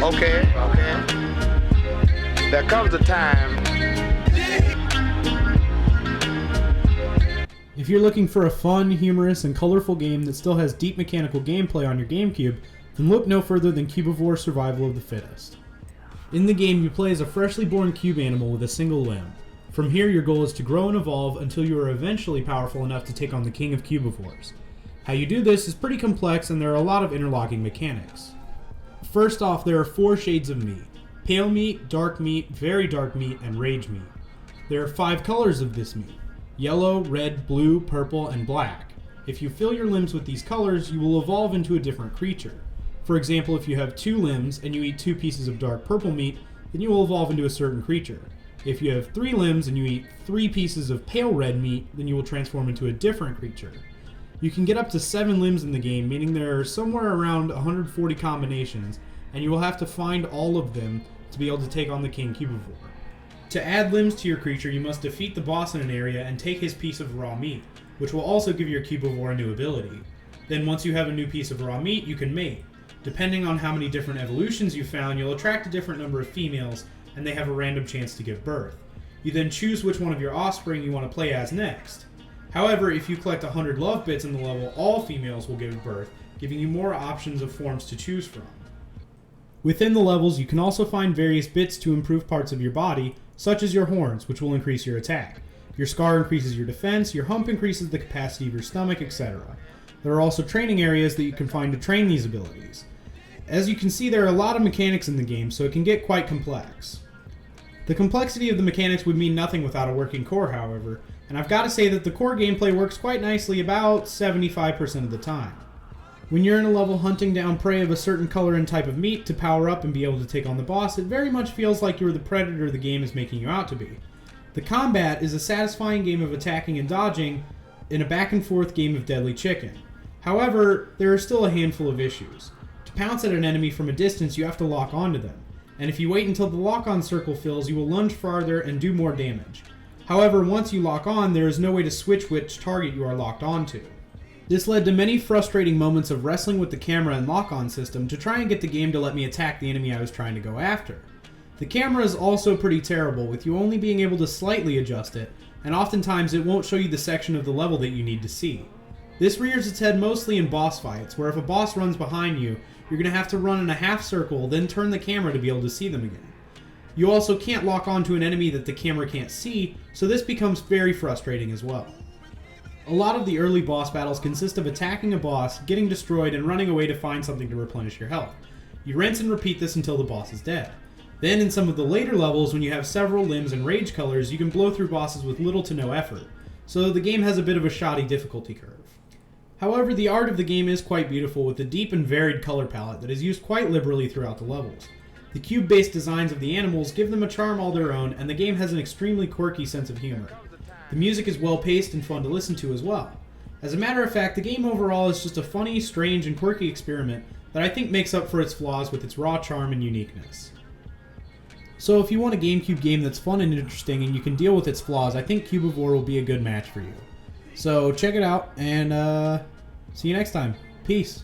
Okay. There comes a time. If you're looking for a fun, humorous, and colorful game that still has deep mechanical gameplay on your GameCube, then look no further than Cubivore Survival of the Fittest. In the game, you play as a freshly born cube animal with a single limb. From here, your goal is to grow and evolve until you are eventually powerful enough to take on the king of cubivores. How you do this is pretty complex, and there are a lot of interlocking mechanics. First off, there are 4 shades of meat: pale meat, dark meat, very dark meat, and rage meat. There are 5 colors of this meat: yellow, red, blue, purple, and black. If you fill your limbs with these colors, you will evolve into a different creature. For example, if you have 2 limbs and you eat 2 pieces of dark purple meat, then you will evolve into a certain creature. If you have 3 limbs and you eat 3 pieces of pale red meat, then you will transform into a different creature. You can get up to 7 limbs in the game, meaning there are somewhere around 140 combinations, and you will have to find all of them to be able to take on the King Cubivore. To add limbs to your creature, you must defeat the boss in an area and take his piece of raw meat, which will also give your Cubivore a new ability. Then once you have a new piece of raw meat, you can mate. Depending on how many different evolutions you found, you'll attract a different number of females, and they have a random chance to give birth. You then choose which one of your offspring you want to play as next. However, if you collect 100 love bits in the level, all females will give birth, giving you more options of forms to choose from. Within the levels, you can also find various bits to improve parts of your body, such as your horns, which will increase your attack. Your scar increases your defense, your hump increases the capacity of your stomach, etc. There are also training areas that you can find to train these abilities. As you can see, there are a lot of mechanics in the game, so it can get quite complex. The complexity of the mechanics would mean nothing without a working core, however, and I've got to say that the core gameplay works quite nicely about 75% of the time. When you're in a level hunting down prey of a certain color and type of meat to power up and be able to take on the boss, it very much feels like you're the predator the game is making you out to be. The combat is a satisfying game of attacking and dodging in a back and forth game of deadly chicken. However, there are still a handful of issues. To pounce at an enemy from a distance, you have to lock onto them, and if you wait until the lock-on circle fills, you will lunge farther and do more damage. However, once you lock on, there is no way to switch which target you are locked onto. This led to many frustrating moments of wrestling with the camera and lock-on system to try and get the game to let me attack the enemy I was trying to go after. The camera is also pretty terrible, with you only being able to slightly adjust it, and oftentimes it won't show you the section of the level that you need to see. This rears its head mostly in boss fights, where if a boss runs behind you, you're going to have to run in a half circle, then turn the camera to be able to see them again. You also can't lock onto an enemy that the camera can't see, so this becomes very frustrating as well. A lot of the early boss battles consist of attacking a boss, getting destroyed, and running away to find something to replenish your health. You rinse and repeat this until the boss is dead. Then in some of the later levels, when you have several limbs and rage colors, you can blow through bosses with little to no effort, so the game has a bit of a shoddy difficulty curve. However, the art of the game is quite beautiful, with a deep and varied color palette that is used quite liberally throughout the levels. The cube-based designs of the animals give them a charm all their own, and the game has an extremely quirky sense of humor. The music is well-paced and fun to listen to as well. As a matter of fact, the game overall is just a funny, strange, and quirky experiment that I think makes up for its flaws with its raw charm and uniqueness. So if you want a GameCube game that's fun and interesting and you can deal with its flaws, I think Cubivore will be a good match for you. So check it out, and see you next time. Peace.